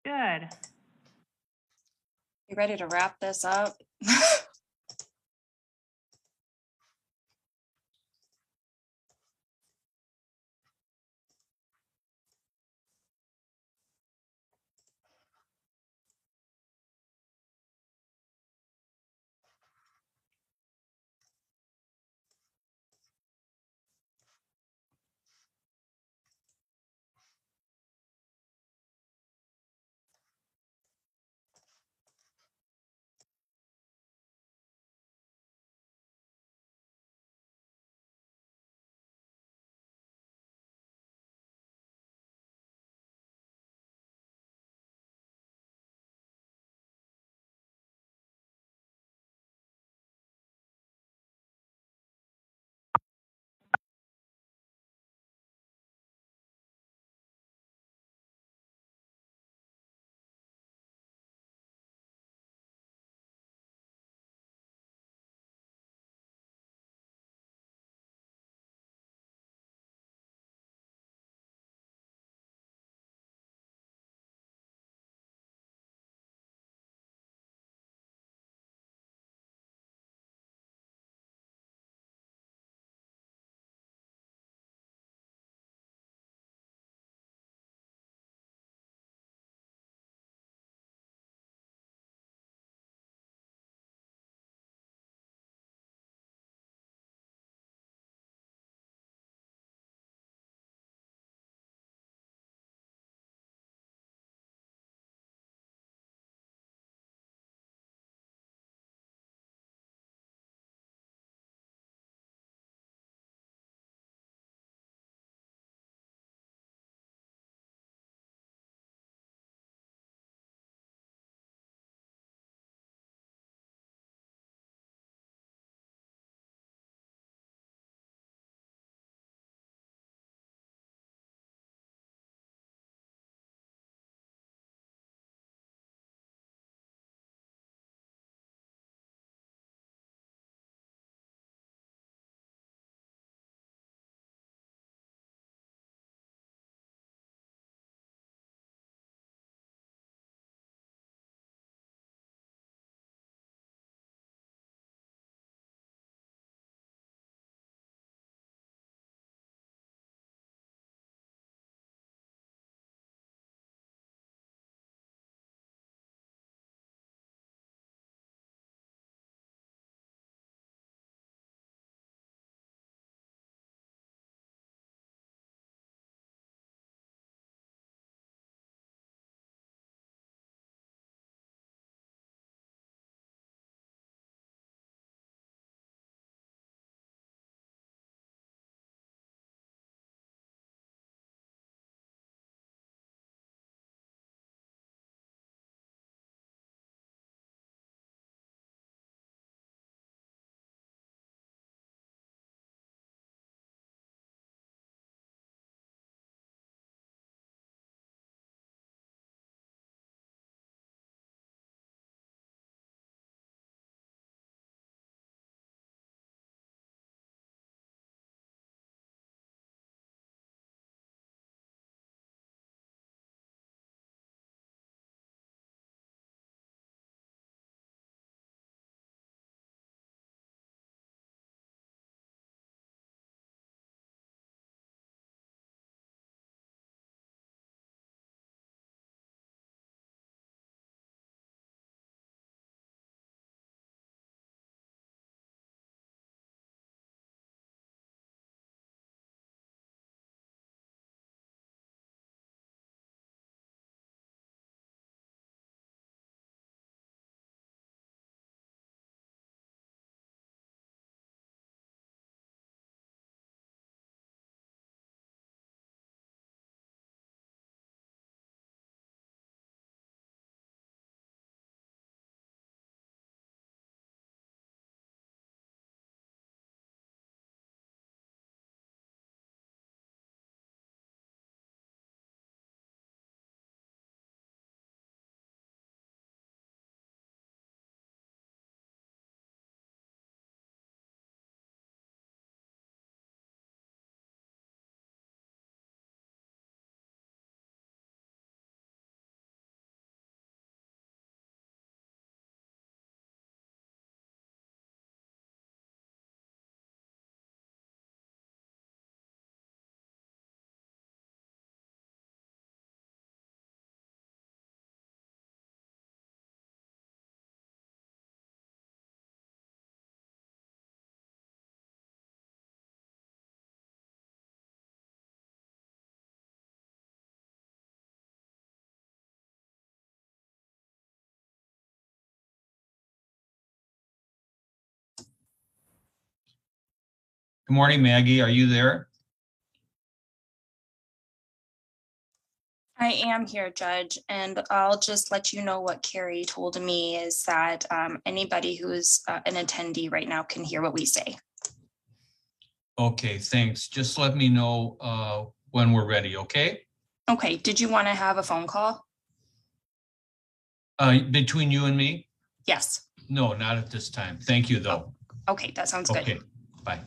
Good. You ready to wrap this up? Good morning, Maggie. Are you there? I am here, Judge, and I'll just let you know what Carrie told me is that anybody who's an attendee right now can hear what we say. Okay, thanks. Just let me know when we're ready, okay? Okay, did you want to have a phone call? Between you and me? Yes. No, not at this time. Thank you, though. Okay, that sounds good. Okay, bye.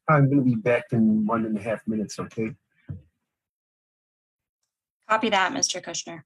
I'm going to be back in 1.5 minutes, okay? Copy that, Mr. Kushner.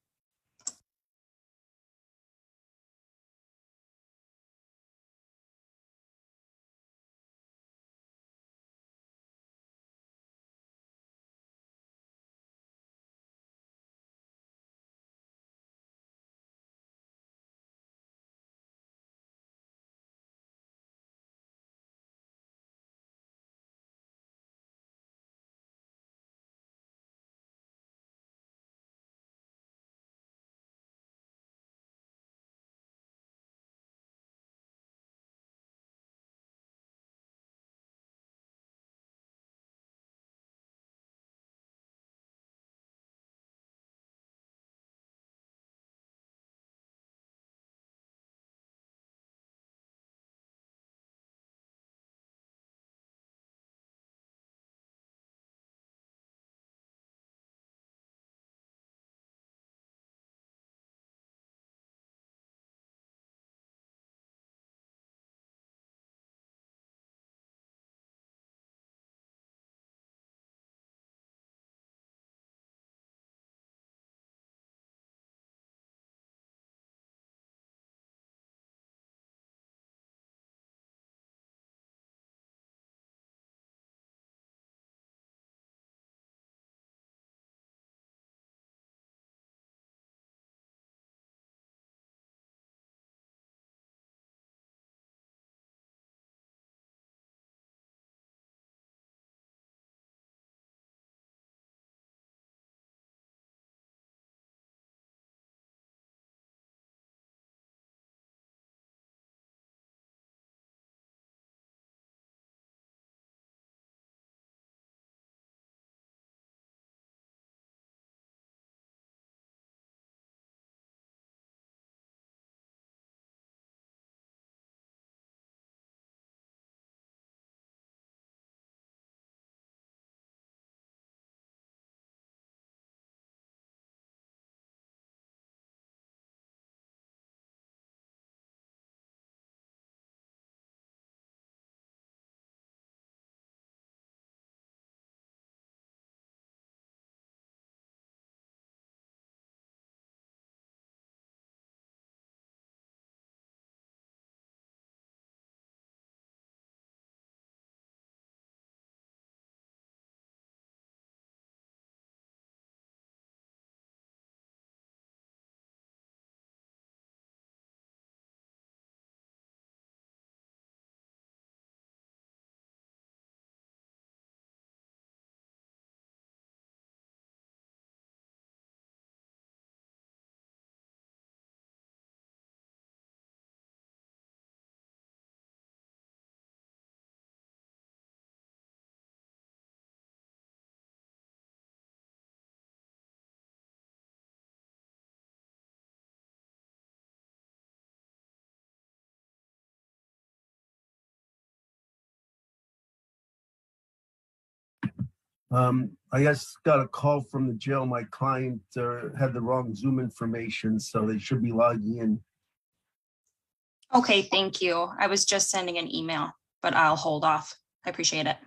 I just got a call from the jail. My client had the wrong Zoom information, so they should be logging in. Okay, thank you. I was just sending an email, but I'll hold off. I appreciate it.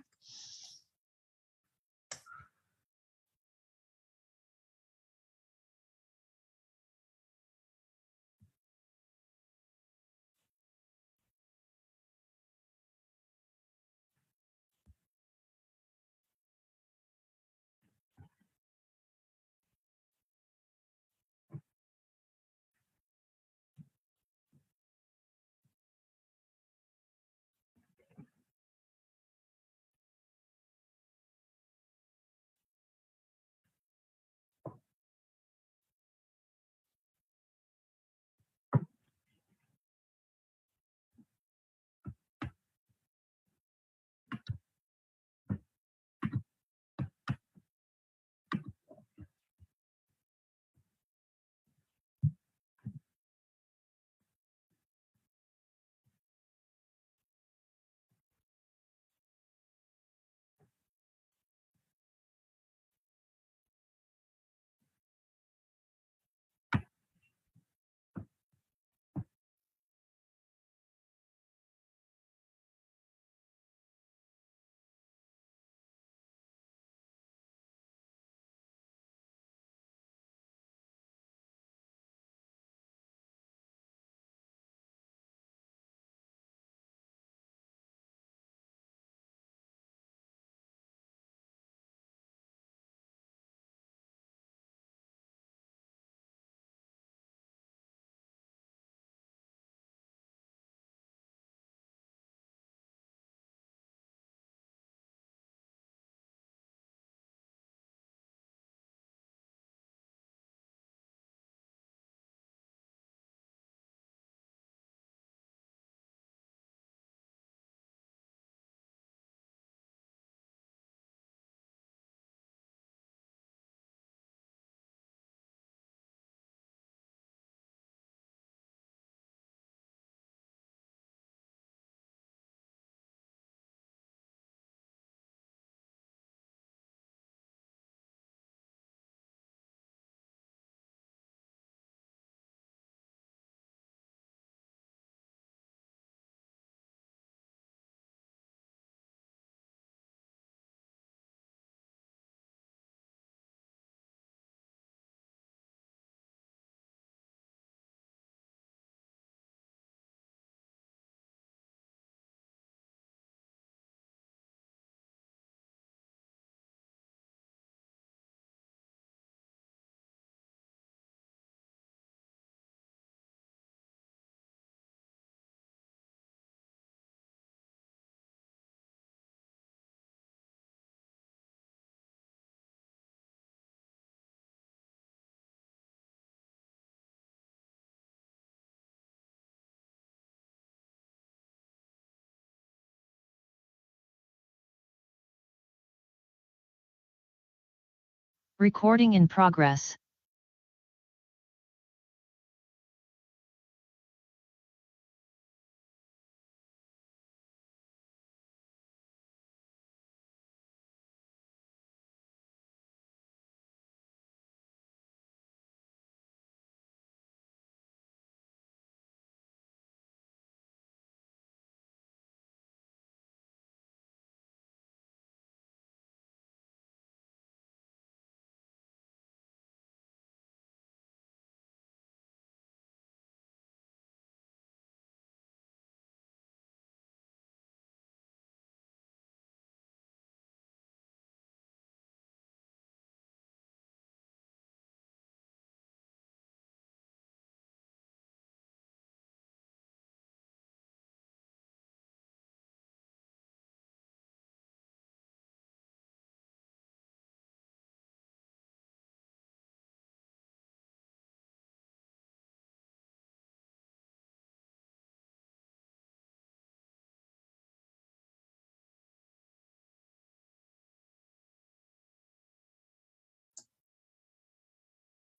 Recording in progress.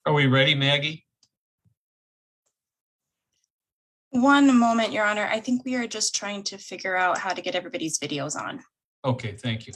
Are we ready, Maggie? One moment, Your Honor. I think we are just trying to figure out how to get everybody's videos on. Okay, thank you.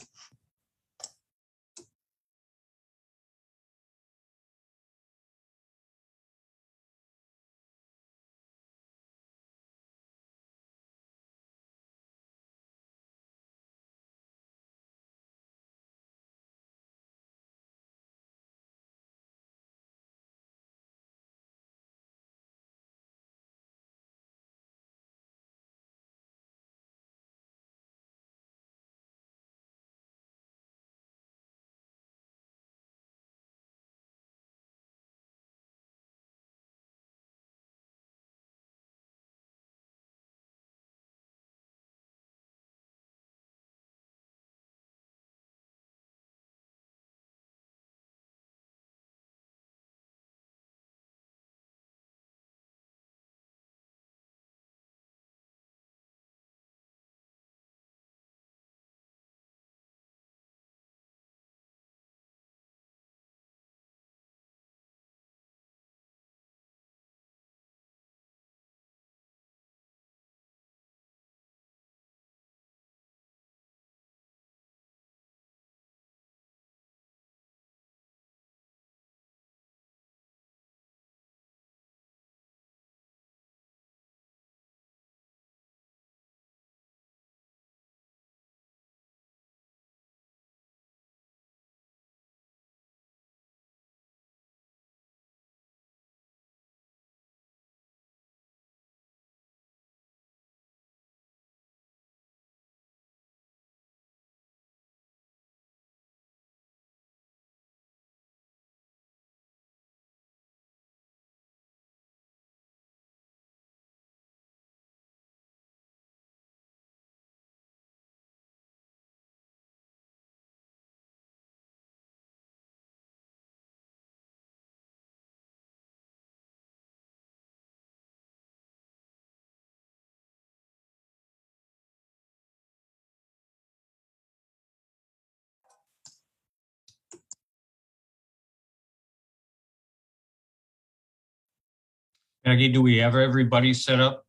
Maggie, do we have everybody set up?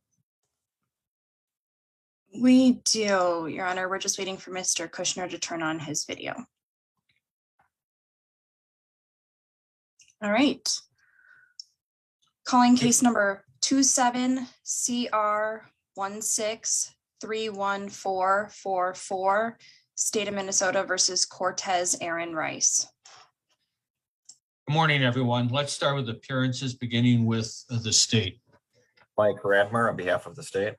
We do, Your Honor. We're just waiting for Mr. Kushner to turn on his video. All right. Calling case number 27CR1631444, State of Minnesota versus Cortez Aaron Rice. Good morning, everyone. Let's start with appearances, beginning with the state. Mike Radmer on behalf of the state.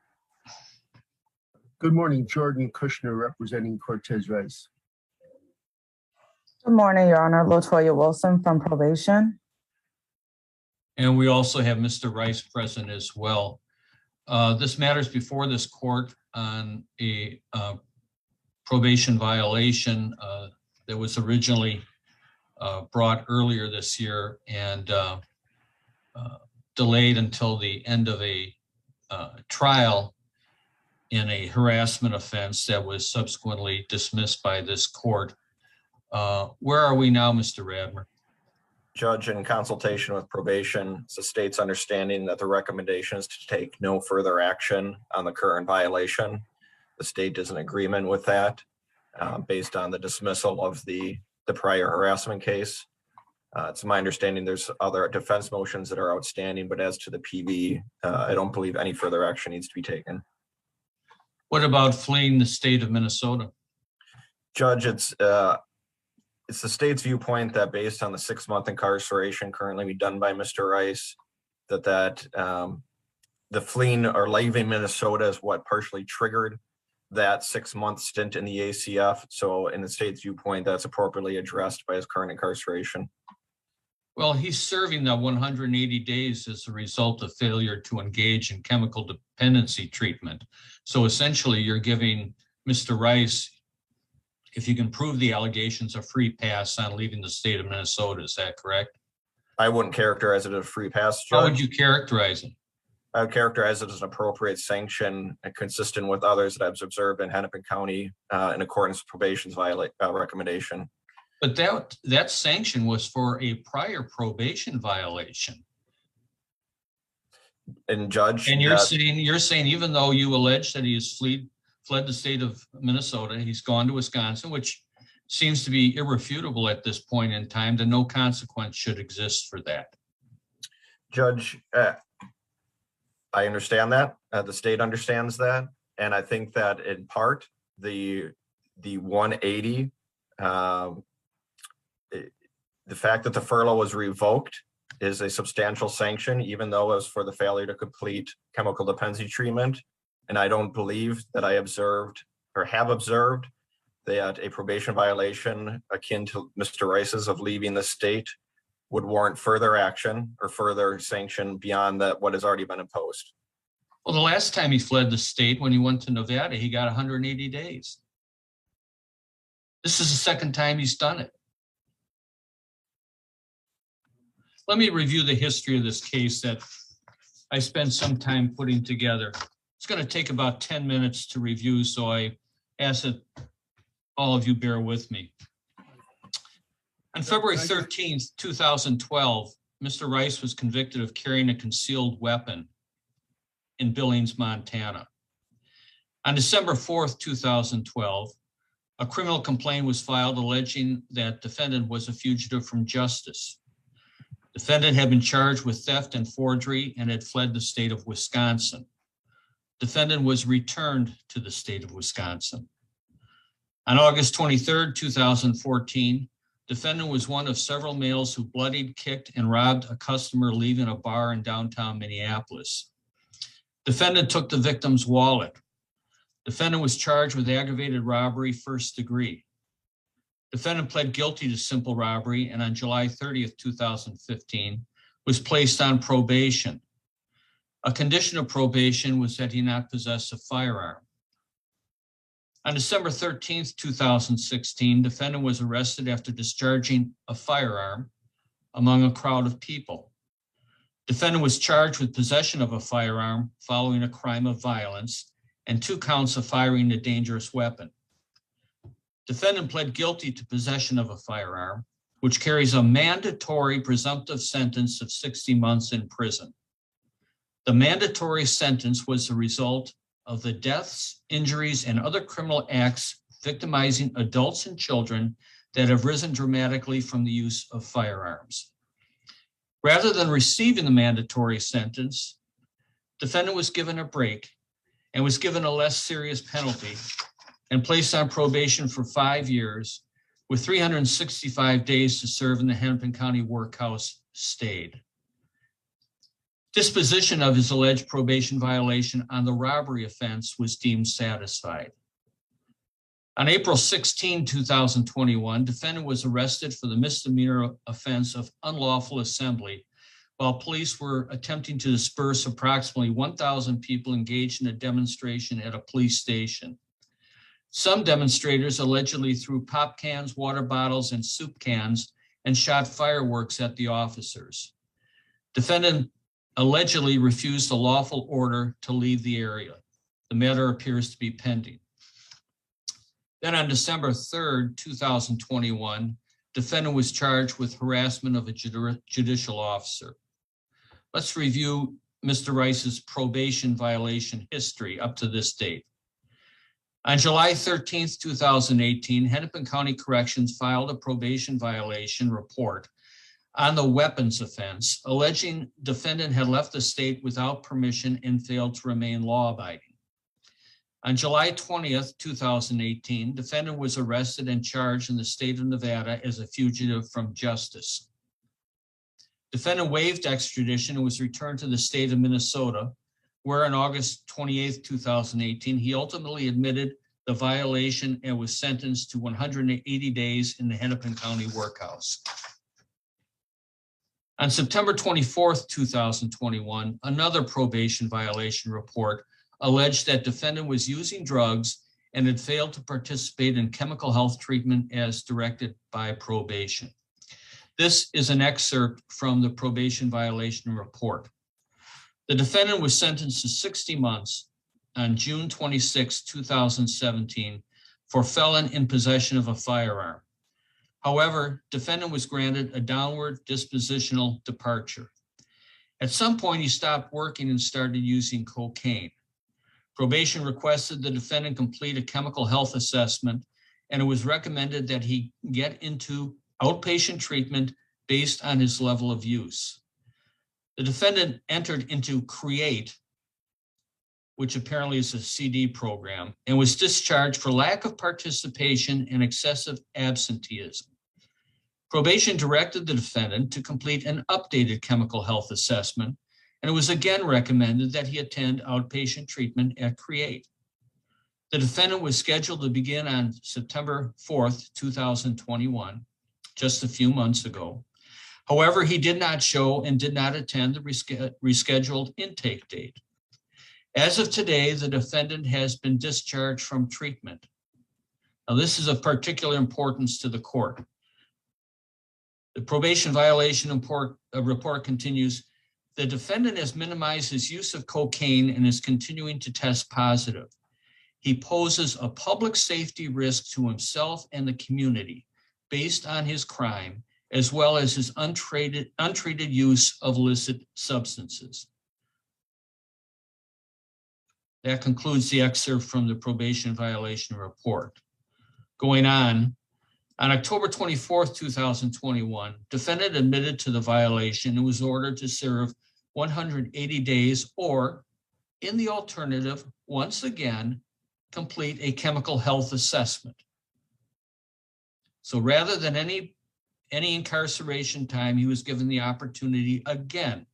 Good morning, Jordan Kushner representing Cortez Rice. Good morning, Your Honor. LaToya Wilson from Probation. And we also have Mr. Rice present as well. This matters before this court on a probation violation that was originally brought earlier this year and delayed until the end of a trial in a harassment offense that was subsequently dismissed by this court. Where are we now, Mr. Radmer? Judge, in consultation with probation, it's the state's understanding that the recommendation is to take no further action on the current violation. The state is in agreement with that based on the dismissal of the prior harassment case. It's my understanding there's other defense motions that are outstanding, but as to the PV, I don't believe any further action needs to be taken. What about fleeing the state of Minnesota? Judge, it's the state's viewpoint that based on the 6-month incarceration currently be done by Mr. Rice, that the fleeing or leaving Minnesota is what partially triggered that 6-month stint in the ACF. So in the state's viewpoint, that's appropriately addressed by his current incarceration. Well, he's serving that 180 days as a result of failure to engage in chemical dependency treatment. So essentially, you're giving Mr. Rice, if you can prove the allegations, a free pass on leaving the state of Minnesota. Is that correct? I wouldn't characterize it as a free pass, Judge. How would you characterize it? I would characterize it as an appropriate sanction and consistent with others that I've observed in Hennepin County in accordance with probation's recommendation. But that sanction was for a prior probation violation. And Judge, and you're saying even though you allege that he has fled the state of Minnesota, he's gone to Wisconsin, which seems to be irrefutable at this point in time, that no consequence should exist for that. Judge, I understand that. The state understands that. And I think that in part, the 180, the fact that the furlough was revoked is a substantial sanction, even though it was for the failure to complete chemical dependency treatment. And I don't believe that I observed or have observed that a probation violation akin to Mr. Rice's of leaving the state would warrant further action or further sanction beyond that what has already been imposed. Well, the last time he fled the state, when he went to Nevada, he got 180 days. This is the second time he's done it. Let me review the history of this case that I spent some time putting together. It's going to take about 10 minutes to review, so I ask that all of you bear with me. On February 13th, 2012, Mr. Rice was convicted of carrying a concealed weapon in Billings, Montana. On December 4th, 2012, a criminal complaint was filed alleging that defendant was a fugitive from justice. Defendant had been charged with theft and forgery and had fled the state of Wisconsin. Defendant was returned to the state of Wisconsin. On August 23rd, 2014, defendant was one of several males who bloodied, kicked, and robbed a customer leaving a bar in downtown Minneapolis. Defendant took the victim's wallet. Defendant was charged with aggravated robbery, first degree. Defendant pled guilty to simple robbery and on July 30th, 2015, was placed on probation. A condition of probation was that he not possess a firearm. On December 13th, 2016, defendant was arrested after discharging a firearm among a crowd of people. Defendant was charged with possession of a firearm following a crime of violence and 2 counts of firing a dangerous weapon. Defendant pled guilty to possession of a firearm, which carries a mandatory presumptive sentence of 60 months in prison. The mandatory sentence was the result of the deaths, injuries, and other criminal acts victimizing adults and children that have risen dramatically from the use of firearms. Rather than receiving the mandatory sentence, defendant was given a break and was given a less serious penalty and placed on probation for 5 years with 365 days to serve in the Hennepin County Workhouse stayed. Disposition of his alleged probation violation on the robbery offense was deemed satisfied. On April 16, 2021, defendant was arrested for the misdemeanor offense of unlawful assembly while police were attempting to disperse approximately 1,000 people engaged in a demonstration at a police station. Some demonstrators allegedly threw pop cans, water bottles, and soup cans and shot fireworks at the officers. Defendant allegedly refused a lawful order to leave the area. The matter appears to be pending. Then on December 3rd, 2021, defendant was charged with harassment of a judicial officer. Let's review Mr. Rice's probation violation history up to this date. On July 13th, 2018, Hennepin County Corrections filed a probation violation report on the weapons offense, alleging defendant had left the state without permission and failed to remain law-abiding. On July 20th, 2018, defendant was arrested and charged in the state of Nevada as a fugitive from justice. Defendant waived extradition and was returned to the state of Minnesota, where on August 28th, 2018, he ultimately admitted the violation and was sentenced to 180 days in the Hennepin County Workhouse. On September 24th, 2021, another probation violation report alleged that defendant was using drugs and had failed to participate in chemical health treatment as directed by probation. This is an excerpt from the probation violation report. The defendant was sentenced to 60 months on June 26, 2017 for felon in possession of a firearm. However, defendant was granted a downward dispositional departure. At some point, he stopped working and started using cocaine. Probation requested the defendant complete a chemical health assessment, and it was recommended that he get into outpatient treatment based on his level of use. The defendant entered into CREATE, which apparently is a CD program, and was discharged for lack of participation and excessive absenteeism. Probation directed the defendant to complete an updated chemical health assessment, and it was again recommended that he attend outpatient treatment at CREATE. The defendant was scheduled to begin on September 4th, 2021, just a few months ago. However, he did not show and did not attend the rescheduled intake date. As of today, the defendant has been discharged from treatment. Now, this is of particular importance to the court. The probation violation report continues. The defendant has minimized his use of cocaine and is continuing to test positive. He poses a public safety risk to himself and the community based on his crime, as well as his untreated use of illicit substances. That concludes the excerpt from the probation violation report. Going on October 24th, 2021, defendant admitted to the violation and was ordered to serve 180 days or, in the alternative, once again, complete a chemical health assessment. So rather than any incarceration time, he was given the opportunity again,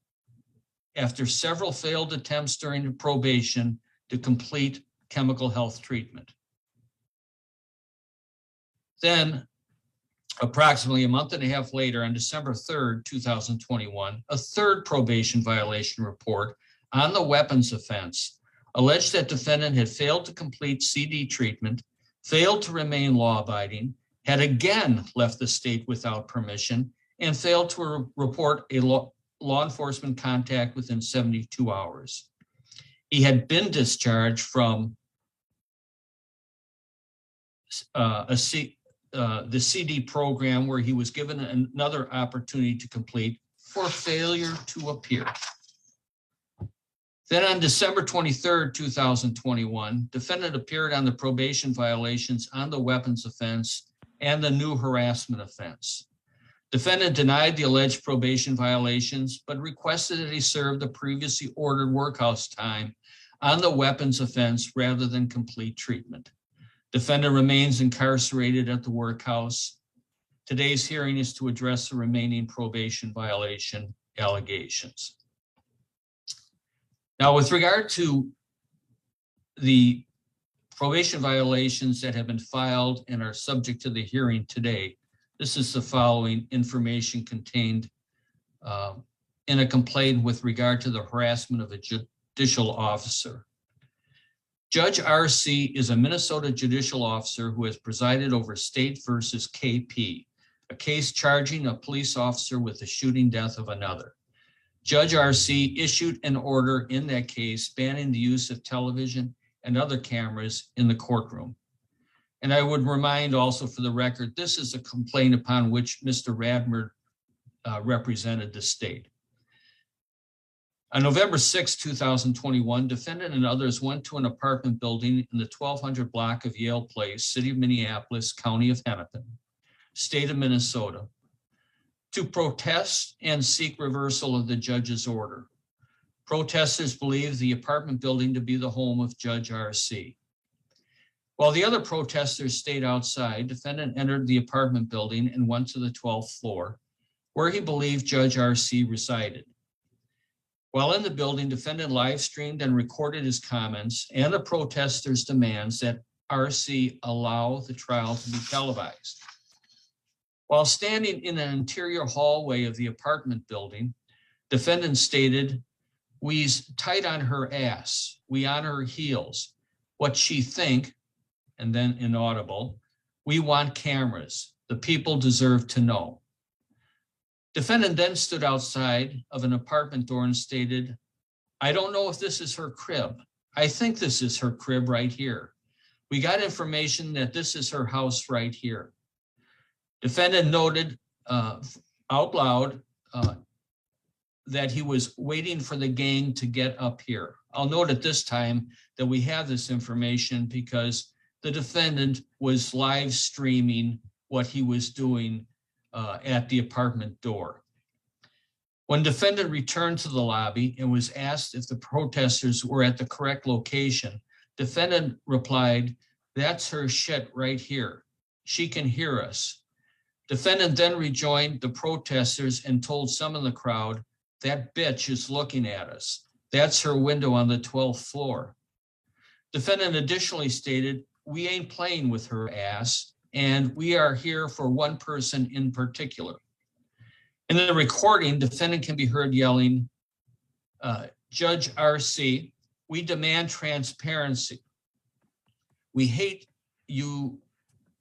after several failed attempts during the probation, to complete chemical health treatment. Then, approximately a month and a half later, on December 3rd, 2021, a third probation violation report on the weapons offense alleged that defendant had failed to complete CD treatment, failed to remain law-abiding, had again left the state without permission, and failed to report a law enforcement contact within 72 hours. He had been discharged from the CD program, where he was given another opportunity to complete for failure to appear. Then on December 23rd, 2021, defendant appeared on the probation violations on the weapons offense and the new harassment offense. Defendant denied the alleged probation violations, but requested that he serve the previously ordered workhouse time on the weapons offense rather than complete treatment. Defendant remains incarcerated at the workhouse. Today's hearing is to address the remaining probation violation allegations. Now, with regard to the probation violations that have been filed and are subject to the hearing today, this is the following information contained in a complaint with regard to the harassment of a judicial officer. Judge R.C. is a Minnesota judicial officer who has presided over State versus KP, a case charging a police officer with the shooting death of another. Judge R.C. issued an order in that case banning the use of television and other cameras in the courtroom. And I would remind also for the record, this is a complaint upon which Mr. Radmer represented the state. On November 6, 2021, defendant and others went to an apartment building in the 1200 block of Yale Place, City of Minneapolis, County of Hennepin, State of Minnesota, to protest and seek reversal of the judge's order. Protesters believe the apartment building to be the home of Judge R.C. While the other protesters stayed outside, defendant entered the apartment building and went to the 12th floor, where he believed Judge R.C. resided. While in the building, defendant live streamed and recorded his comments and the protesters' demands that R.C. allow the trial to be televised. While standing in an interior hallway of the apartment building, defendant stated, "We's tight on her ass, we on her heels, what she think," and then inaudible, "we want cameras, the people deserve to know." Defendant then stood outside of an apartment door and stated, "I don't know if this is her crib. I think this is her crib right here. We got information that this is her house right here." Defendant noted out loud that he was waiting for the gang to get up here. I'll note at this time that we have this information because the defendant was live streaming what he was doing at the apartment door. When defendant returned to the lobby and was asked if the protesters were at the correct location, defendant replied, "That's her shit right here. She can hear us." Defendant then rejoined the protesters and told some in the crowd, "That bitch is looking at us. That's her window on the 12th floor." Defendant additionally stated, "We ain't playing with her ass, and we are here for one person in particular." In the recording, defendant can be heard yelling, "Judge R.C., we demand transparency. We hate you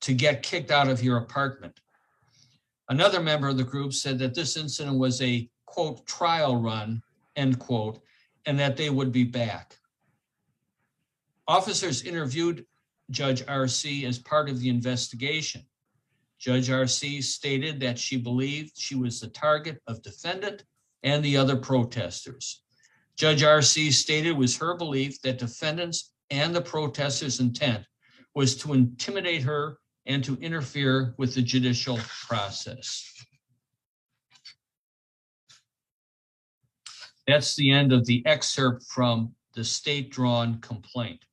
to get kicked out of your apartment." Another member of the group said that this incident was a, quote, "trial run," end quote, and that they would be back. Officers interviewed Judge R.C. as part of the investigation. Judge R.C. stated that she believed she was the target of defendant and the other protesters. Judge R.C. stated it was her belief that defendants and the protesters' intent was to intimidate her and to interfere with the judicial process. That's the end of the excerpt from the state-drawn complaint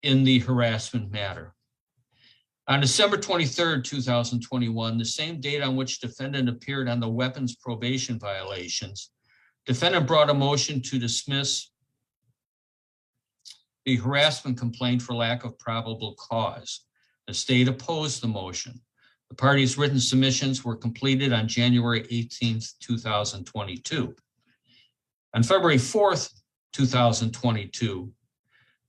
in the harassment matter. On December 23rd, 2021, the same date on which defendant appeared on the weapons probation violations, defendant brought a motion to dismiss the harassment complaint for lack of probable cause. The state opposed the motion. The parties' written submissions were completed on January 18th, 2022. On February 4th, 2022,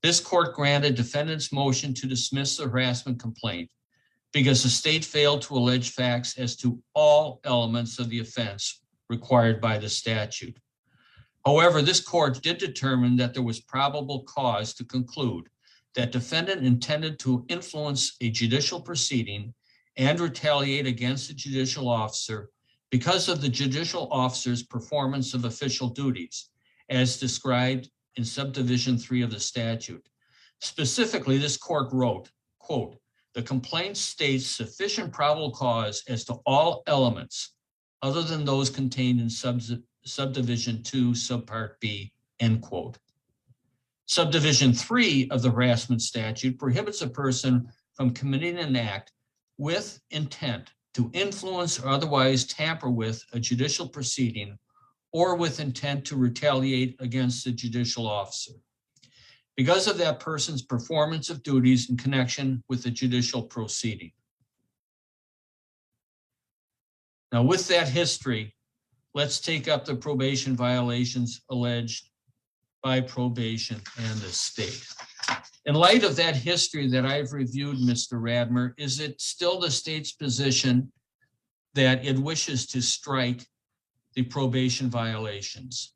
this court granted defendant's motion to dismiss the harassment complaint because the state failed to allege facts as to all elements of the offense required by the statute. However, this court did determine that there was probable cause to conclude that defendant intended to influence a judicial proceeding and retaliate against a judicial officer because of the judicial officer's performance of official duties, as described in subdivision 3 of the statute. Specifically, this court wrote, quote, "The complaint states sufficient probable cause as to all elements other than those contained in subdivision 2, subpart B," end quote. Subdivision 3 of the harassment statute prohibits a person from committing an act with intent to influence or otherwise tamper with a judicial proceeding or with intent to retaliate against a judicial officer because of that person's performance of duties in connection with the judicial proceeding. Now, with that history, let's take up the probation violations alleged by probation and the state. In light of that history that I've reviewed, Mr. Radmer, is it still the state's position that it wishes to strike the probation violations?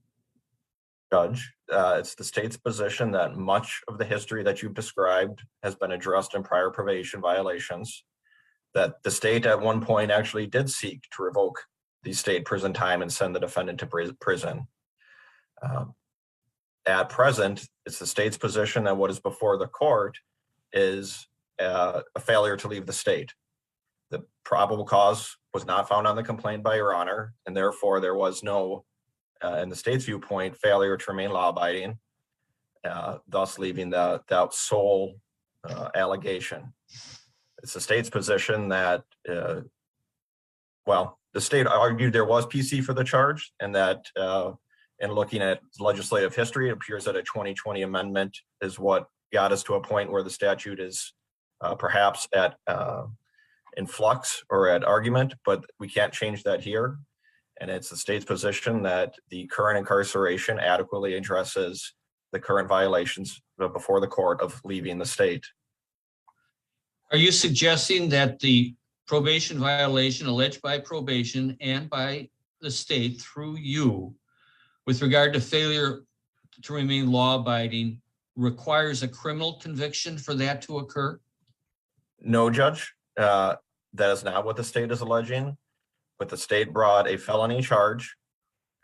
Judge, it's the state's position that much of the history that you've described has been addressed in prior probation violations, that the state at one point actually did seek to revoke the state prison time and send the defendant to prison. At present, it's the state's position that what is before the court is a failure to leave the state. The probable cause was not found on the complaint by Your Honor, and therefore there was no, in the state's viewpoint, failure to remain law-abiding, thus leaving that sole allegation. It's the state's position that, well, the state argued there was PC for the charge, and that in looking at legislative history, it appears that a 2020 amendment is what got us to a point where the statute is perhaps at in flux or at argument, but we can't change that here. And it's the state's position that the current incarceration adequately addresses the current violations before the court of leaving the state. Are you suggesting that the probation violation alleged by probation and by the state through you with regard to failure to remain law-abiding requires a criminal conviction for that to occur? No, Judge, that is not what the state is alleging, but the state brought a felony charge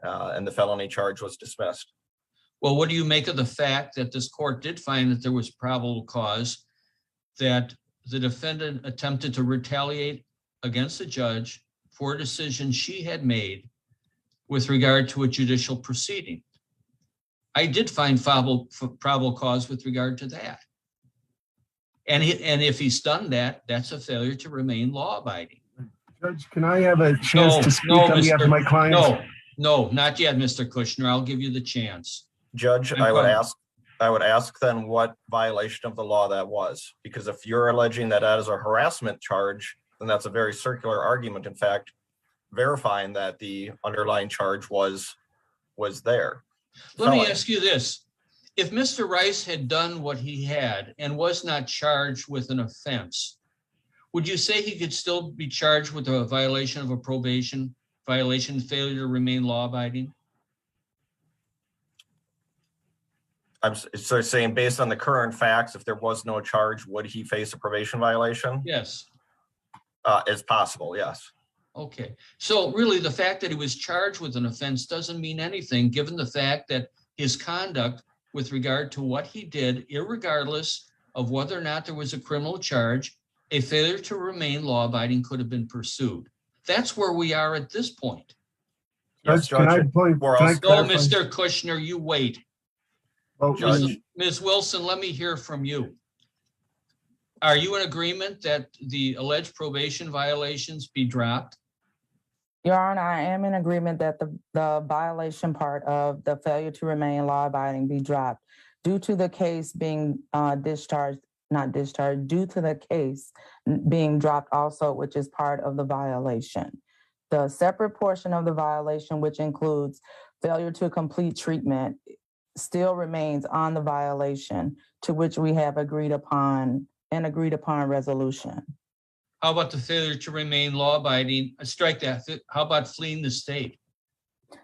and the felony charge was dismissed. Well, what do you make of the fact that this court did find that there was probable cause that the defendant attempted to retaliate against the judge for a decision she had made with regard to a judicial proceeding? I did find probable cause with regard to that. And if he's done that, that's a failure to remain law-abiding. Judge, can I have a chance to speak on behalf of my client? No, not yet, Mr. Kushner. I'll give you the chance. Judge, I would ask then what violation of the law that was, because if you're alleging that as a harassment charge, then that's a very circular argument. In fact, verifying that the underlying charge was there. Let me ask you this. If Mr. Rice had done what he had and was not charged with an offense, would you say he could still be charged with a violation of a probation violation, failure to remain law-abiding? I'm so saying based on the current facts, if there was no charge, would he face a probation violation? Yes. It's possible, yes. Okay. So really the fact that he was charged with an offense doesn't mean anything, given the fact that his conduct with regard to what he did, irregardless of whether or not there was a criminal charge, a failure to remain law-abiding could have been pursued. That's where we are at this point. Yes, Judge, Judge. No, Mr. Kushner, you wait. Oh, Ms. Wilson, let me hear from you. Are you in agreement that the alleged probation violations be dropped? Your Honor, I am in agreement that the violation part of the failure to remain law-abiding be dropped due to the case being due to the case being dropped also, which is part of the violation. The separate portion of the violation, which includes failure to complete treatment, still remains on the violation to which we have agreed upon resolution. How about the failure to remain law-abiding? Strike that. How about fleeing the state?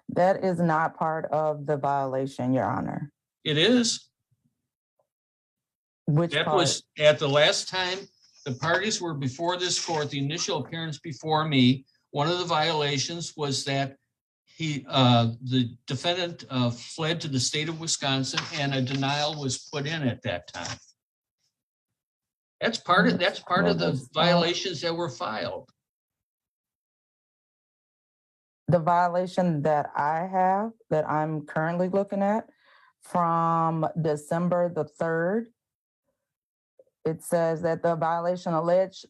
That is not part of the violation, Your Honor. It is. Which that part? Was at the last time the parties were before this court, the initial appearance before me, one of the violations was that the defendant fled to the state of Wisconsin and a denial was put in at that time. That's part of the violations that were filed. The violation that I have, that I'm currently looking at, from December the 3rd, it says that the violation alleged: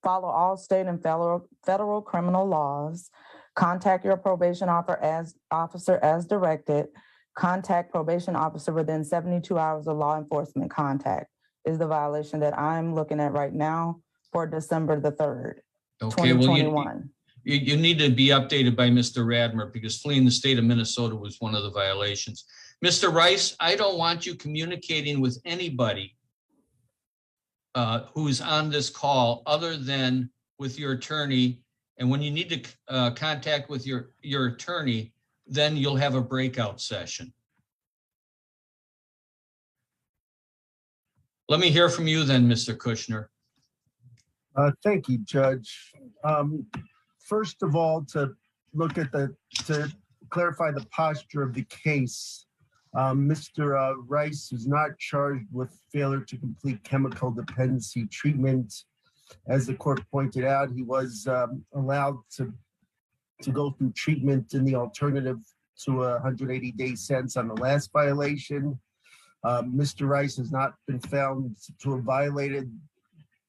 follow all state and federal criminal laws, contact your probation officer as directed, contact probation officer within 72 hours of law enforcement contact, is the violation that I'm looking at right now for December the 3rd, okay, 2021. Well, you need to be updated by Mr. Radmer, because fleeing the state of Minnesota was one of the violations. Mr. Rice, I don't want you communicating with anybody who's on this call other than with your attorney. And when you need to contact with your attorney, then you'll have a breakout session. Let me hear from you then, Mr. Kushner. Thank you, Judge. First of all, to clarify the posture of the case, Mr. Rice was not charged with failure to complete chemical dependency treatment. As the court pointed out, he was allowed to go through treatment in the alternative to a 180-day sentence on the last violation. Mr. Rice has not been found to have violated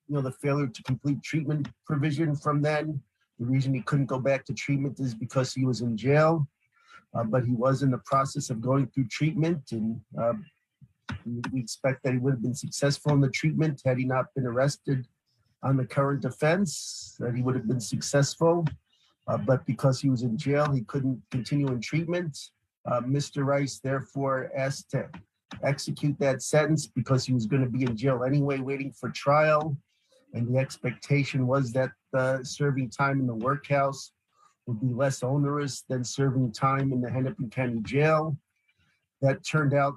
the failure to complete treatment provision from then. The reason he couldn't go back to treatment is because he was in jail, but he was in the process of going through treatment, and we expect that he would have been successful in the treatment had he not been arrested on the current offense, that he would have been successful. But because he was in jail, he couldn't continue in treatment. Mr. Rice therefore asked to execute that sentence because he was going to be in jail anyway, waiting for trial. And the expectation was that serving time in the workhouse would be less onerous than serving time in the Hennepin County Jail. That turned out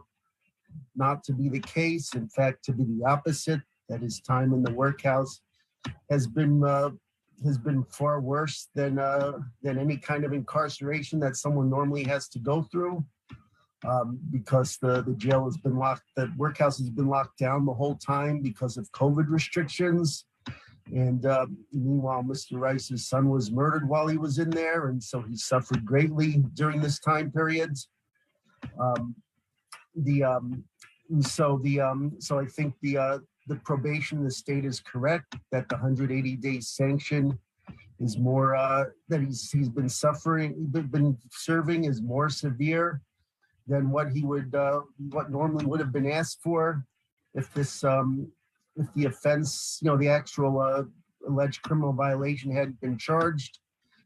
not to be the case. In fact, to be the opposite, that his time in the workhouse has been far worse than any kind of incarceration that someone normally has to go through, because the jail has been locked, the workhouse has been locked down the whole time because of COVID restrictions. And meanwhile, Mr. Rice's son was murdered while he was in there, and so he suffered greatly during this time period. So I think the probation in the state is correct that the 180-day sanction is more that he's been serving is more severe than what he would what normally would have been asked for if this if the offense, the actual alleged criminal violation hadn't been charged.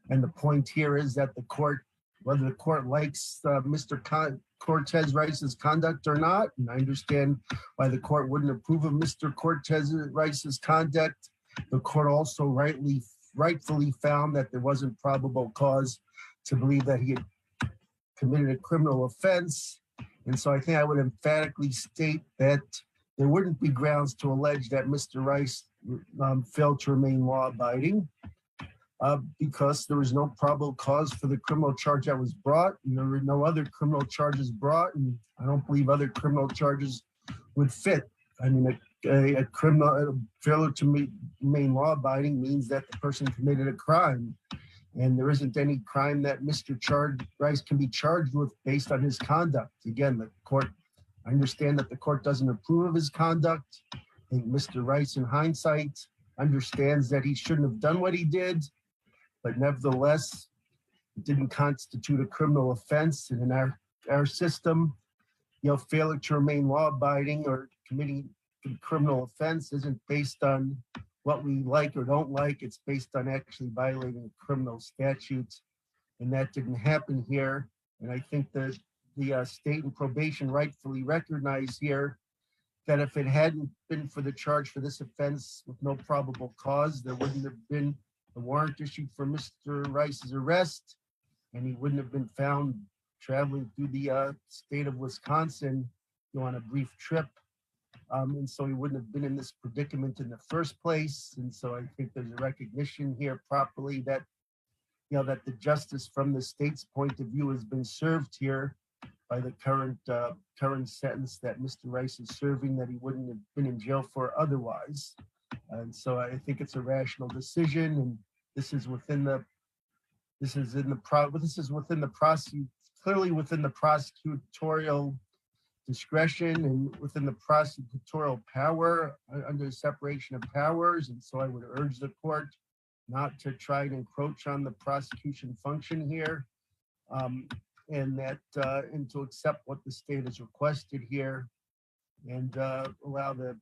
And the point here is that the court, whether the court likes Mr. Cortez Rice's conduct or not, and I understand why the court wouldn't approve of Mr. Cortez Rice's conduct, the court also rightfully found that there wasn't probable cause to believe that he had committed a criminal offense. And so I think I would emphatically state that there wouldn't be grounds to allege that Mr. Rice failed to remain law-abiding because there was no probable cause for the criminal charge that was brought, and there were no other criminal charges brought, and I don't believe other criminal charges would fit. I mean, a criminal failure to remain law-abiding means that the person committed a crime, and there isn't any crime that Mr. Rice can be charged with based on his conduct. Again, the court, I understand that the court doesn't approve of his conduct. I think Mr. Rice, in hindsight, understands that he shouldn't have done what he did, but nevertheless, it didn't constitute a criminal offense. And in our system, failure to remain law-abiding or committing a criminal offense isn't based on what we like or don't like. It's based on actually violating a criminal statute, and that didn't happen here. And I think that the state and probation rightfully recognize here that if it hadn't been for the charge for this offense with no probable cause, there wouldn't have been a warrant issued for Mr. Rice's arrest, and he wouldn't have been found traveling through the state of Wisconsin on a brief trip. And so he wouldn't have been in this predicament in the first place. And so I think there's a recognition here properly that, that the justice from the state's point of view has been served here by the current sentence that Mr. Rice is serving, that he wouldn't have been in jail for otherwise. And so I think it's a rational decision, and this is clearly within the prosecutorial discretion and within the prosecutorial power under the separation of powers. And so I would urge the court not to try and encroach on the prosecution function here, and to accept what the state has requested here, and allow the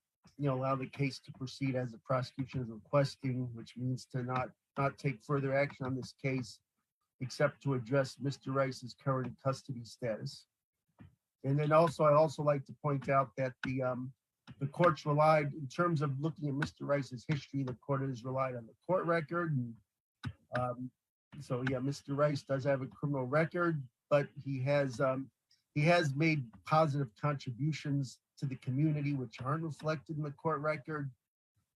case to proceed as the prosecution is requesting, which means to not take further action on this case except to address Mr. Rice's current custody status. And then also, I also like to point out that the courts relied, in terms of looking at Mr. Rice's history, the court has relied on the court record. And so yeah, Mr. Rice does have a criminal record, but he has he has made positive contributions to the community, which aren't reflected in the court record,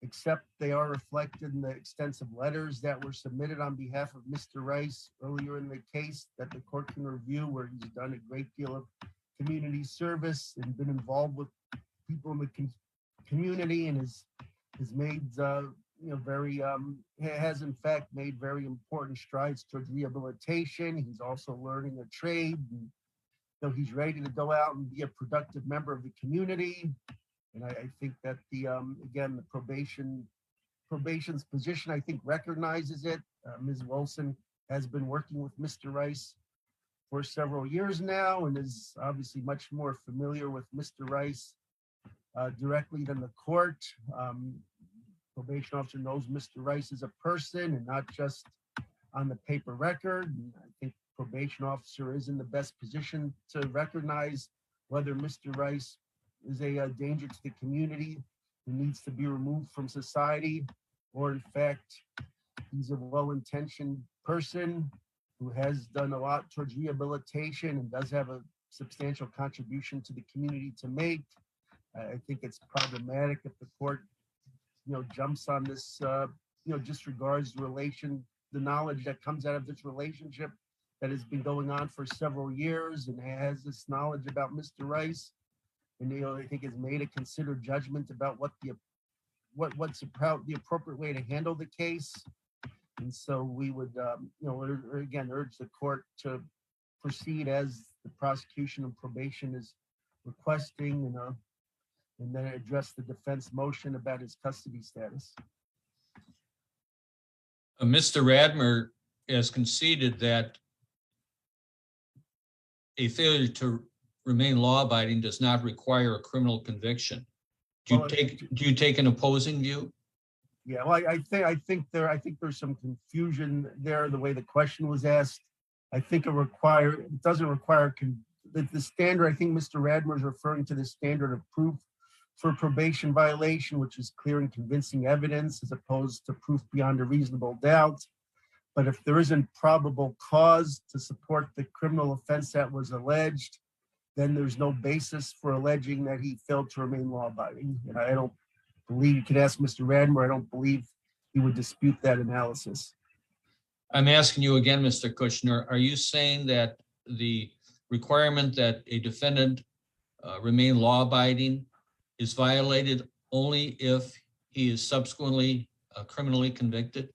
except they are reflected in the extensive letters that were submitted on behalf of Mr. Rice earlier in the case that the court can review, where he's done a great deal of community service and been involved with people in the community, and has made has in fact made very important strides towards rehabilitation. He's also learning a trade, and so he's ready to go out and be a productive member of the community. And I think that the again, the probation's position, I think, recognizes it. Ms. Wilson has been working with Mr. Rice for several years now and is obviously much more familiar with Mr. Rice directly than the court. Probation officer knows Mr. Rice as a person and not just on the paper record. And I think probation officer is in the best position to recognize whether Mr. Rice is a danger to the community who needs to be removed from society, or in fact, he's a well-intentioned person who has done a lot towards rehabilitation and does have a substantial contribution to the community to make. I think it's problematic if the court, jumps on this, disregards the knowledge that comes out of this relationship that has been going on for several years and has this knowledge about Mr. Rice. And I think has made a considered judgment about what's the appropriate way to handle the case. And so we would, again, urge the court to proceed as the prosecution and probation is requesting, and then address the defense motion about his custody status. Mr. Radmer has conceded that a failure to remain law-abiding does not require a criminal conviction. Do you take an opposing view? Yeah, well, I think there's some confusion there, the way the question was asked. I think it doesn't require the standard. I think Mr. Radmer is referring to the standard of proof for probation violation, which is clear and convincing evidence as opposed to proof beyond a reasonable doubt. But if there isn't probable cause to support the criminal offense that was alleged, then there's no basis for alleging that he failed to remain law-abiding. And I don't believe, you could ask Mr. Radmer, I don't believe he would dispute that analysis. I'm asking you again, Mr. Kushner, are you saying that the requirement that a defendant remain law-abiding is violated only if he is subsequently criminally convicted?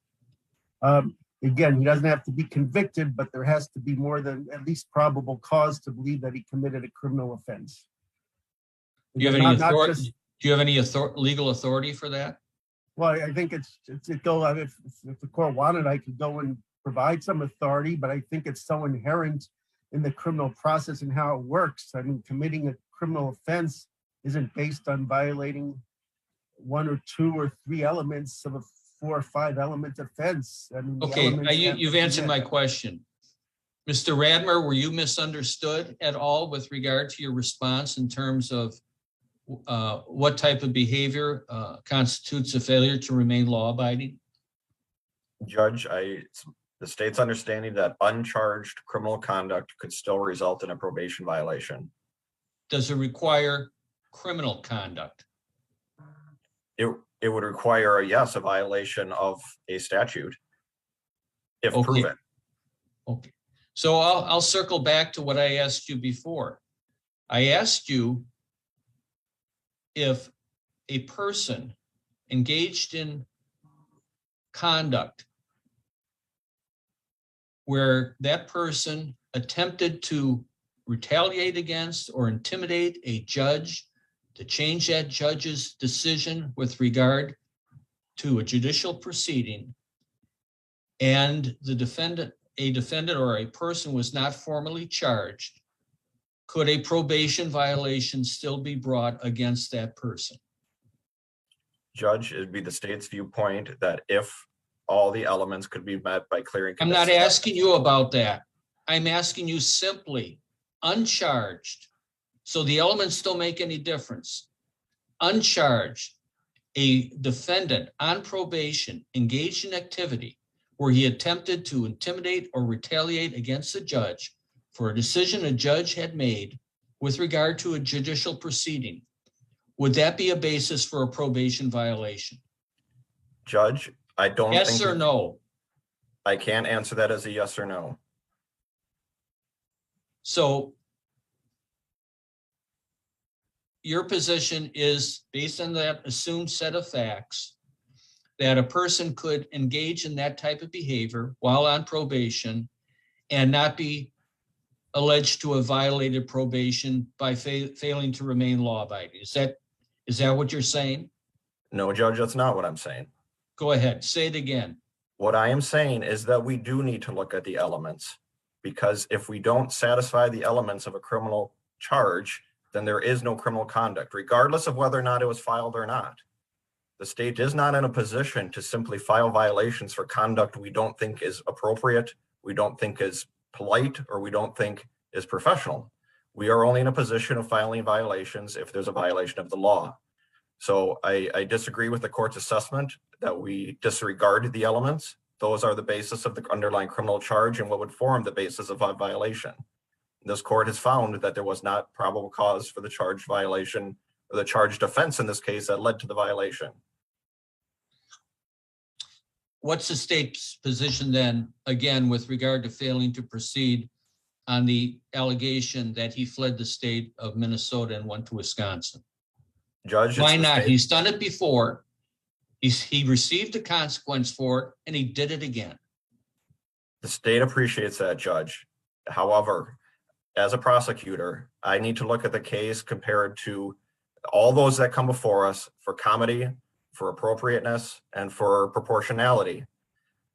Again, he doesn't have to be convicted, but there has to be more than at least probable cause to believe that he committed a criminal offense. Do you have any legal authority for that? Well, I think if the court wanted, I could go and provide some authority, but I think it's so inherent in the criminal process and how it works. I mean, committing a criminal offense isn't based on violating one or two or three elements of a 4 or 5 element offense. I mean, okay, now you've answered my question. Mr. Radmer, were you misunderstood at all with regard to your response in terms of what type of behavior constitutes a failure to remain law-abiding? Judge, the state's understanding that uncharged criminal conduct could still result in a probation violation. Does it require criminal conduct? It would require, yes, a violation of a statute, if proven. Okay, so I'll circle back to what I asked you before. I asked you if a person engaged in conduct where that person attempted to retaliate against or intimidate a judge to change that judge's decision with regard to a judicial proceeding, and a defendant or a person was not formally charged, could a probation violation still be brought against that person? Judge, it'd be the state's viewpoint that if all the elements could be met by clearing. I'm not asking you about that. I'm asking you simply, uncharged, so the elements don't make any difference. Uncharged, a defendant on probation engaged in activity where he attempted to intimidate or retaliate against a judge for a decision a judge had made with regard to a judicial proceeding, would that be a basis for a probation violation? Judge, I don't think. Yes or no? I can't answer that as a yes or no. So your position is, based on that assumed set of facts, that a person could engage in that type of behavior while on probation and not be alleged to have violated probation by failing to remain law-abiding. Is that what you're saying? No, Judge, that's not what I'm saying. Go ahead, say it again. What I am saying is that we do need to look at the elements, because if we don't satisfy the elements of a criminal charge, then there is no criminal conduct, regardless of whether or not it was filed or not. The state is not in a position to simply file violations for conduct we don't think is appropriate, we don't think is polite, or we don't think is professional. We are only in a position of filing violations if there's a violation of the law. So I disagree with the court's assessment that we disregard the elements. Those are the basis of the underlying criminal charge and what would form the basis of a violation. This court has found that there was not probable cause for the charged violation, or the charged offense in this case, that led to the violation. What's the state's position then, again, with regard to failing to proceed on the allegation that he fled the state of Minnesota and went to Wisconsin? Judge, why not? He's done it before. He received a consequence for it, and he did it again. The state appreciates that, Judge. However, as a prosecutor, I need to look at the case compared to all those that come before us for comedy, for appropriateness, and for proportionality.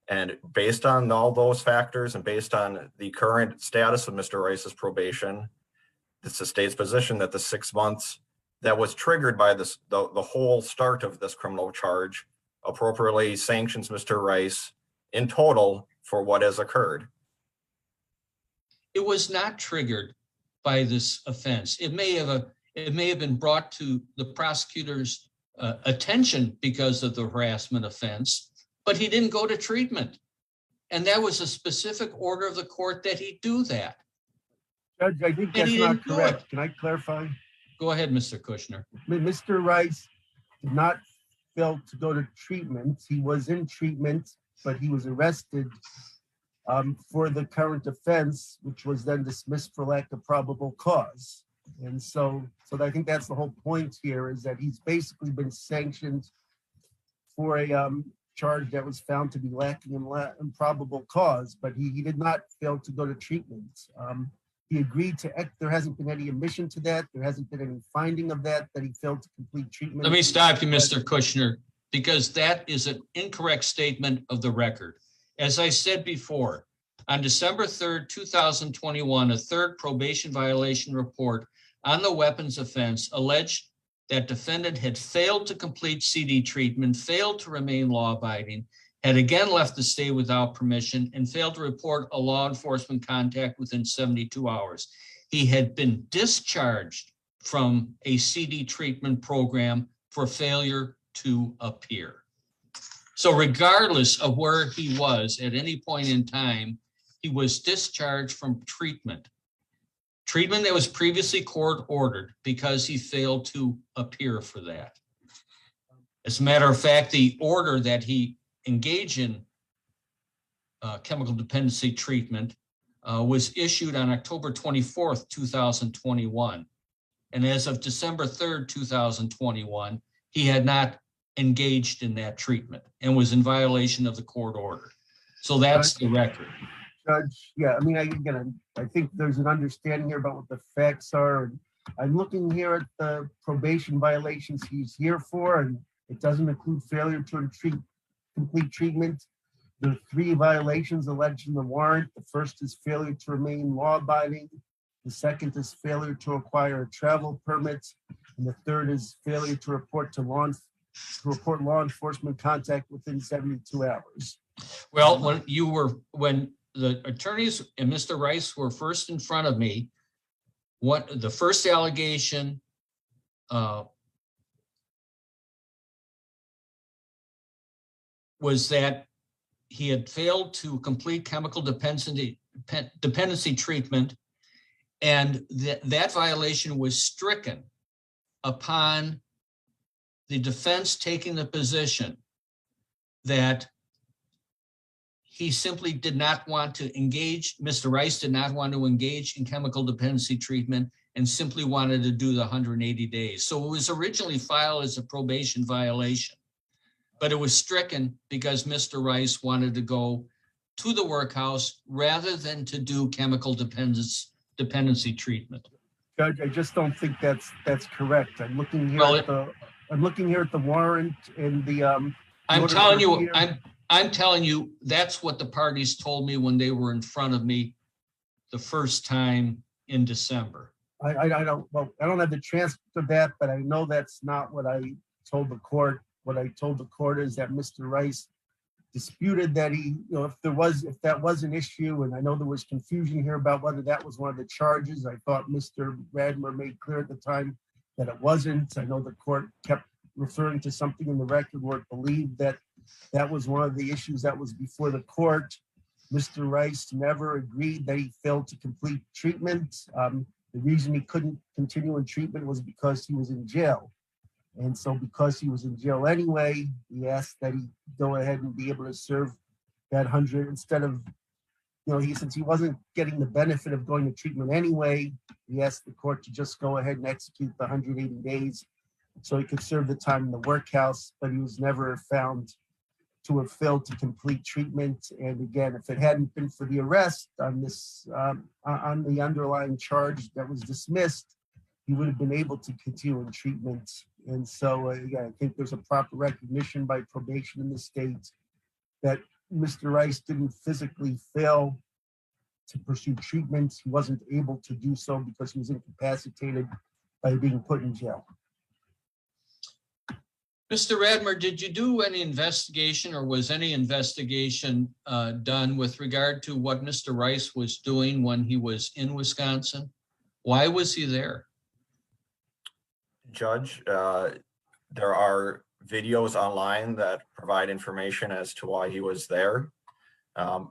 And based on all those factors and based on the current status of Mr. Rice's probation, it's the state's position that the 6 months that was triggered by this, the whole start of this criminal charge, appropriately sanctions Mr. Rice in total for what has occurred. It was not triggered by this offense. It may have been brought to the prosecutor's attention because of the harassment offense, but he didn't go to treatment. And that was a specific order of the court that he do that. Judge, I think that's not correct. Can I clarify? Go ahead, Mr. Kushner. Mr. Rice did not fail to go to treatment. He was in treatment, but he was arrested for the current offense, which was then dismissed for lack of probable cause. And so I think that's the whole point here, is that he's basically been sanctioned for a charge that was found to be lacking in probable cause, but he did not fail to go to treatment. He agreed to, there hasn't been any admission to that. There hasn't been any finding of that he failed to complete treatment. Let me stop you, Mr. Kushner, because that is an incorrect statement of the record. As I said before, on December 3rd, 2021, a third probation violation report on the weapons offense alleged that defendant had failed to complete CD treatment, failed to remain law-abiding, had again left the state without permission, and failed to report a law enforcement contact within 72 hours. He had been discharged from a CD treatment program for failure to appear. So regardless of where he was at any point in time, he was discharged from treatment that was previously court ordered because he failed to appear for that. As a matter of fact, the order that he engaged in chemical dependency treatment was issued on October 24th, 2021. And as of December 3rd, 2021, he had not engaged in that treatment and was in violation of the court order. So that's the record. Judge, yeah, I mean, I think there's an understanding here about what the facts are. And I'm looking here at the probation violations he's here for, and it doesn't include failure to complete treatment. There are 3 violations alleged in the warrant. The first is failure to remain law-abiding. The second is failure to acquire a travel permit. And the third is failure to report law enforcement contact within 72 hours. Well, when the attorneys and Mr. Rice were first in front of me, what the first allegation was that he had failed to complete chemical dependency treatment And that violation was stricken upon the defense taking the position that he simply did not want to engage, Mr. Rice did not want to engage in chemical dependency treatment and simply wanted to do the 180 days. So it was originally filed as a probation violation, but it was stricken because Mr. Rice wanted to go to the workhouse rather than to do chemical dependency treatment. Judge, I just don't think that's correct. I'm looking here Well, at the warrant and the I'm order telling for you, here. I'm telling you, that's what the parties told me when they were in front of me the first time in December. I don't have the transcript of that, but I know that's not what I told the court. What I told the court is that Mr. Rice disputed that he, if that was an issue, and I know there was confusion here about whether that was one of the charges. I thought Mr. Radmer made clear at the time that it wasn't. I know the court kept referring to something in the record where it believed that that was one of the issues that was before the court. Mr. Rice never agreed that he failed to complete treatment. The reason he couldn't continue in treatment was because he was in jail. And so because he was in jail anyway, he asked that he go ahead and be able to serve that 100 instead of, since he wasn't getting the benefit of going to treatment anyway, he asked the court to just go ahead and execute the 180 days so he could serve the time in the workhouse, but he was never found to have failed to complete treatment. And again, if it hadn't been for the arrest on this, on the underlying charge that was dismissed, he would have been able to continue in treatment. And so, again, I think there's a proper recognition by probation in the state that Mr. Rice didn't physically fail to pursue treatment. He wasn't able to do so because he was incapacitated by being put in jail. Mr. Radmer, did you do any investigation or was any investigation done with regard to what Mr. Rice was doing when he was in Wisconsin? Why was he there? Judge, there are videos online that provide information as to why he was there.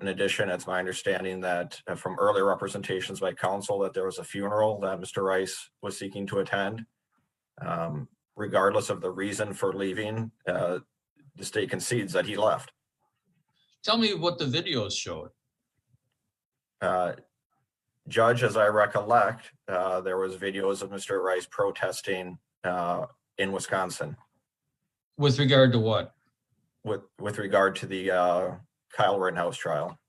In addition, it's my understanding that from earlier representations by counsel that there was a funeral that Mr. Rice was seeking to attend. Regardless of the reason for leaving, the state concedes that he left. Tell me what the videos showed. Judge, as I recollect, there was videos of Mr. Rice protesting in Wisconsin. With regard to what? With regard to the Kyle Rittenhouse trial.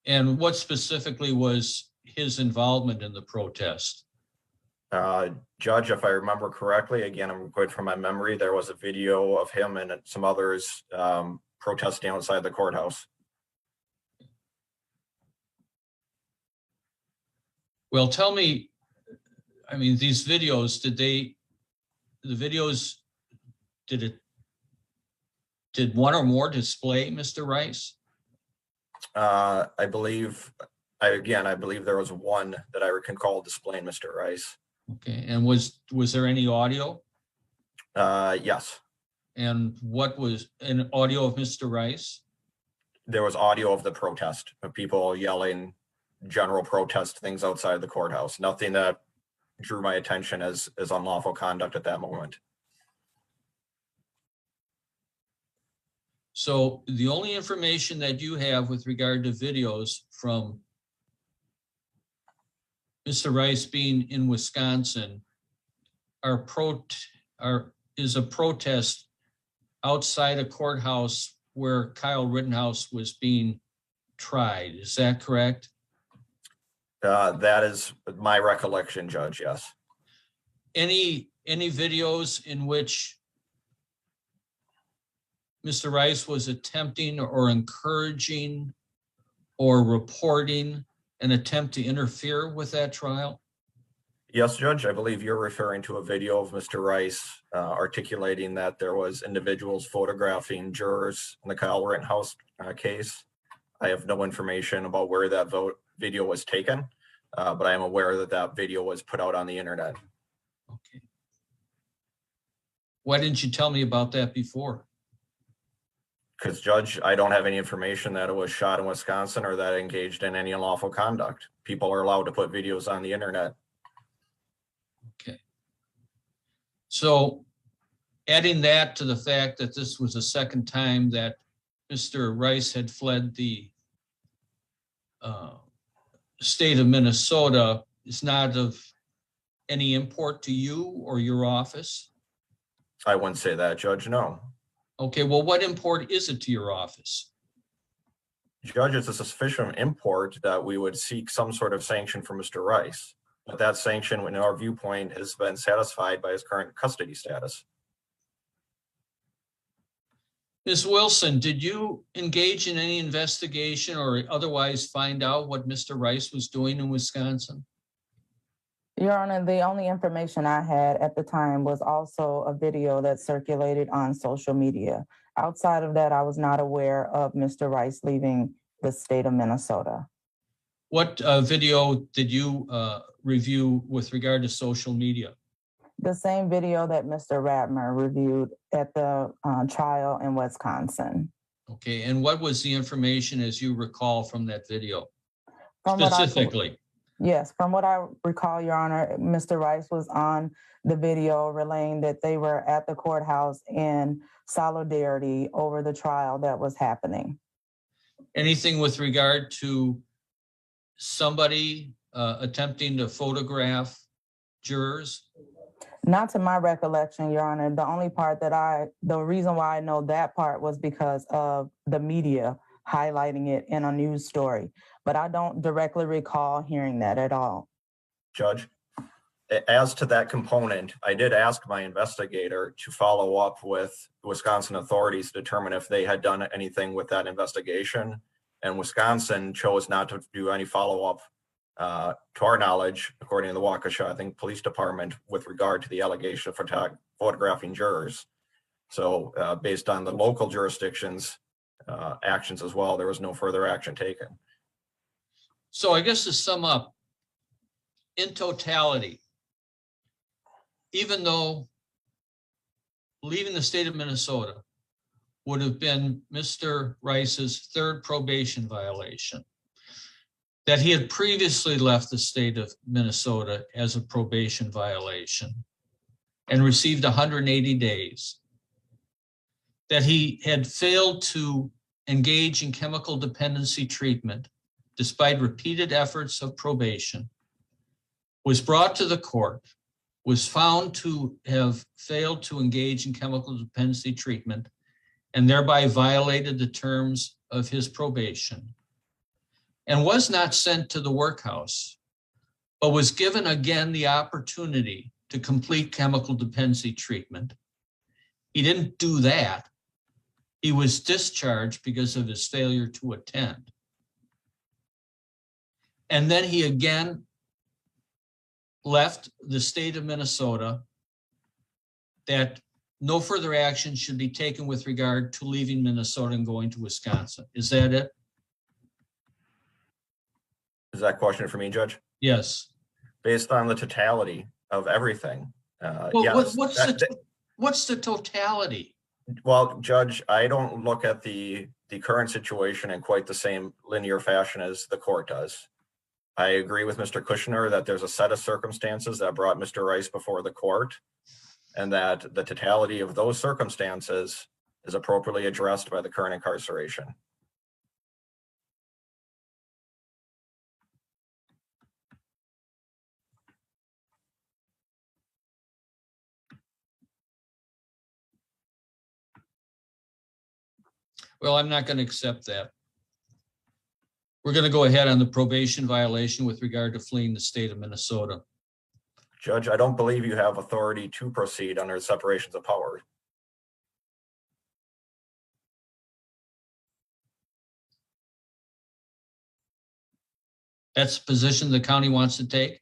And what specifically was his involvement in the protest? Judge, if I remember correctly, again, I'm going from my memory, there was a video of him and some others protesting outside the courthouse. Well, tell me, I mean, these videos, did one or more display Mr. Rice? I believe there was one that I can call displaying Mr. Rice. Okay, and was there any audio? Yes. And what was an audio of Mr. Rice? There was audio of the protest, of people yelling, general protest things outside the courthouse. Nothing that drew my attention as unlawful conduct at that moment. So the only information that you have with regard to videos from Mr. Rice being in Wisconsin is a protest outside a courthouse where Kyle Rittenhouse was being tried. Is that correct? That is my recollection, Judge, yes. Any videos in which Mr. Rice was attempting or encouraging or reporting an attempt to interfere with that trial? Yes, Judge, I believe you're referring to a video of Mr. Rice articulating that there was individuals photographing jurors in the Kyle Rittenhouse case. I have no information about where that video was taken, but I am aware that that video was put out on the internet. Okay. Why didn't you tell me about that before? Because Judge, I don't have any information that it was shot in Wisconsin or that it engaged in any unlawful conduct. People are allowed to put videos on the internet. Okay. So adding that to the fact that this was the second time that Mr. Rice had fled the state of Minnesota is not of any import to you or your office? I wouldn't say that, Judge, no. Okay, well, what import is it to your office? Judge, it's a sufficient import that we would seek some sort of sanction for Mr. Rice. But that sanction, in our viewpoint, has been satisfied by his current custody status. Ms. Wilson, did you engage in any investigation or otherwise find out what Mr. Rice was doing in Wisconsin? Your Honor, the only information I had at the time was also a video that circulated on social media. Outside of that, I was not aware of Mr. Rice leaving the state of Minnesota. What video did you review with regard to social media? The same video that Mr. Radmer reviewed at the trial in Wisconsin. Okay, and what was the information as you recall from that video? From Specifically? Yes, from what I recall, Your Honor, Mr. Rice was on the video relaying that they were at the courthouse in solidarity over the trial that was happening. Anything with regard to somebody attempting to photograph jurors? Not to my recollection, Your Honor. The only part that the reason why I know that part was because of the media highlighting it in a news story. But I don't directly recall hearing that at all. Judge, as to that component, I did ask my investigator to follow up with Wisconsin authorities to determine if they had done anything with that investigation. And Wisconsin chose not to do any follow-up, to our knowledge, according to the Waukesha, I think, Police Department, with regard to the allegation of photographing jurors. So based on the local jurisdictions' actions as well, there was no further action taken. So I guess to sum up, in totality, even though leaving the state of Minnesota would have been Mr. Rice's third probation violation, that he had previously left the state of Minnesota as a probation violation and received 180 days, that he had failed to engage in chemical dependency treatment despite repeated efforts of probation, was brought to the court, was found to have failed to engage in chemical dependency treatment, and thereby violated the terms of his probation, and was not sent to the workhouse, but was given again the opportunity to complete chemical dependency treatment. He didn't do that. He was discharged because of his failure to attend. And then he again left the state of Minnesota, that no further action should be taken with regard to leaving Minnesota and going to Wisconsin. Is that it? Is that a question for me, Judge? Yes. Based on the totality of everything, Well, yes. what's the totality? Well, Judge, I don't look at the current situation in quite the same linear fashion as the court does. I agree with Mr. Kushner that there's a set of circumstances that brought Mr. Rice before the court, and that the totality of those circumstances is appropriately addressed by the current incarceration. Well, I'm not going to accept that. We're going to go ahead on the probation violation with regard to fleeing the state of Minnesota. Judge, I don't believe you have authority to proceed under separations of power. That's the position the county wants to take?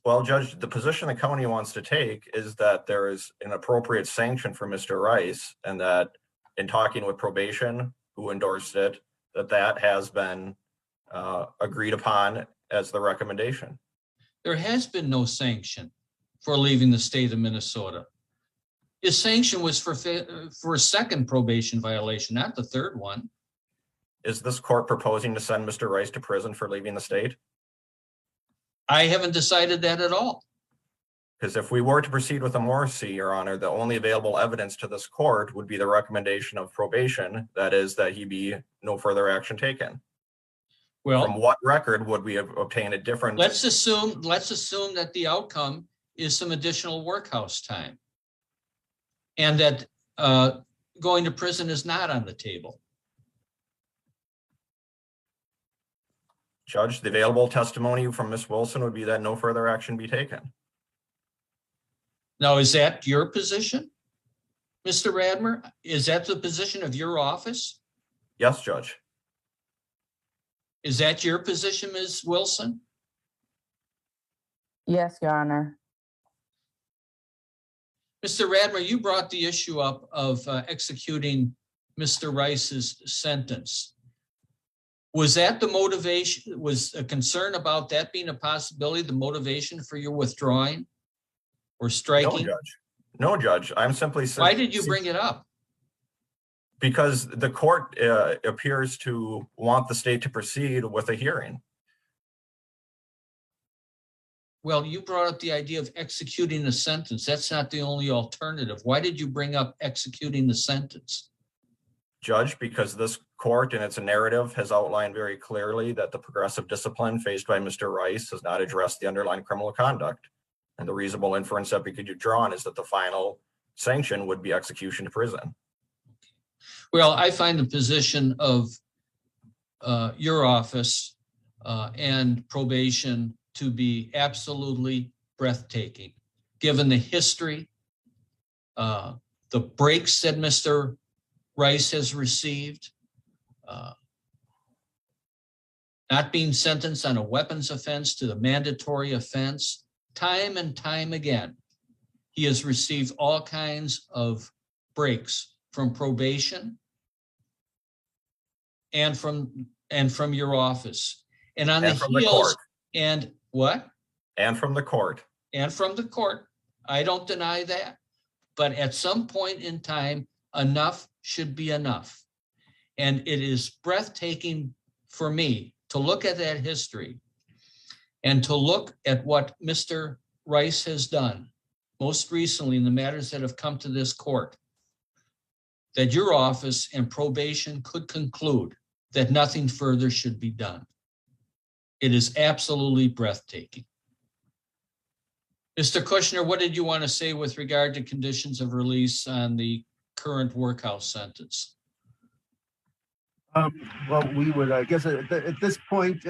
Well, Judge, the position the county wants to take is that there is an appropriate sanction for Mr. Rice, and that in talking with probation, who endorsed it, that has been agreed upon as the recommendation. There has been no sanction for leaving the state of Minnesota. His sanction was for a second probation violation, not the third one. Is this court proposing to send Mr. Rice to prison for leaving the state? I haven't decided that at all. Because if we were to proceed with a Morrissey, Your Honor, the only available evidence to this court would be the recommendation of probation. That is, that he be no further action taken. Well, from what record would we have obtained a different? let's assume that the outcome is some additional workhouse time, and that going to prison is not on the table. Judge, the available testimony from Ms. Wilson would be that no further action be taken. Now, is that your position, Mr. Radmer? Is that the position of your office? Yes, Judge. Is that your position, Ms. Wilson? Yes, Your Honor. Mr. Radmer, you brought the issue up of executing Mr. Rice's sentence. Was that the motivation? Was a concern about that being a possibility, the motivation for your withdrawing or striking? No, Judge. No, Judge. I'm simply saying. Why did you bring it up? Because the court appears to want the state to proceed with a hearing. Well, you brought up the idea of executing the sentence. That's not the only alternative. Why did you bring up executing the sentence? Judge, because this court in its narrative has outlined very clearly that the progressive discipline faced by Mr. Rice does not address the underlying criminal conduct. And the reasonable inference that we could draw is that the final sanction would be execution to prison. Well, I find the position of your office and probation to be absolutely breathtaking, given the history, the breaks that Mr. Rice has received, not being sentenced on a weapons offense to the mandatory offense, time and time again. He has received all kinds of breaks from probation and from your office. And on the heels, and what? And from the court. And from the court. I don't deny that. But at some point in time, enough should be enough. And it is breathtaking for me to look at that history and to look at what Mr. Rice has done, most recently in the matters that have come to this court, that your office and probation could conclude that nothing further should be done. It is absolutely breathtaking. Mr. Kushner, what did you want to say with regard to conditions of release on the current workhouse sentence? Well, we would, I guess, at this point,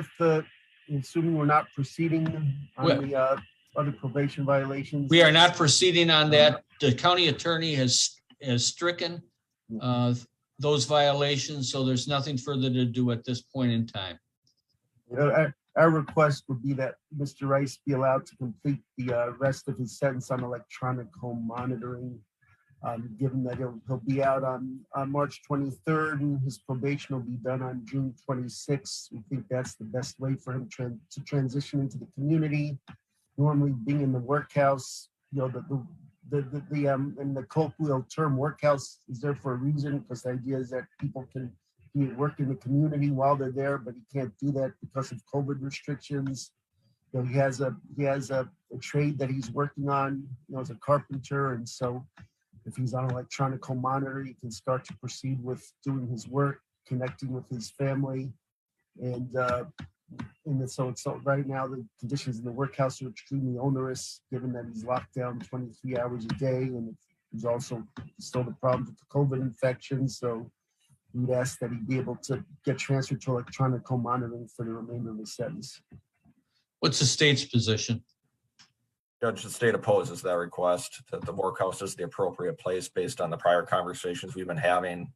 assuming we're not proceeding on the other probation violations. We are not proceeding on that. The county attorney has stricken those violations, so there's nothing further to do at this point in time. Our request would be that Mr. Rice be allowed to complete the rest of his sentence on electronic home monitoring, given that he'll be out on March 23rd and his probation will be done on June 26th. We think that's the best way for him to transition into the community. Normally being in the workhouse, you know, and the colloquial term workhouse is there for a reason, because the idea is that people can work in the community while they're there, but he can't do that because of COVID restrictions. You know, he has a trade that he's working on, you know, as a carpenter, and so if he's on electronic home monitor, he can start to proceed with doing his work, connecting with his family, and so right now the conditions in the workhouse are extremely onerous, given that he's locked down 23 hours a day, and there's also still the problem with the COVID infection. So we'd ask that he be able to get transferred to electronic home monitoring for the remainder of his sentence. What's the state's position? Judge, the state opposes that request, that the workhouse is the appropriate place based on the prior conversations we've been having.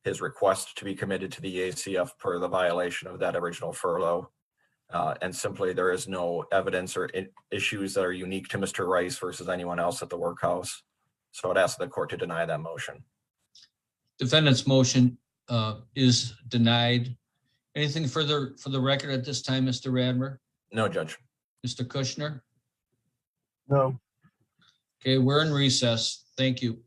His request to be committed to the ACF per the violation of that original furlough. And simply there is no evidence or issues that are unique to Mr. Rice versus anyone else at the workhouse. So I'd ask the court to deny that motion. Defendant's motion is denied. Anything further for the record at this time, Mr. Radmer? No, Judge. Mr. Kushner? No. Okay, we're in recess. Thank you.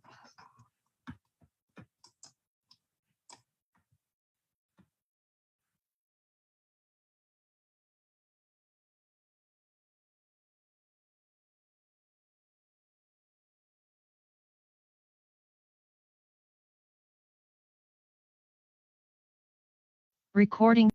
Recording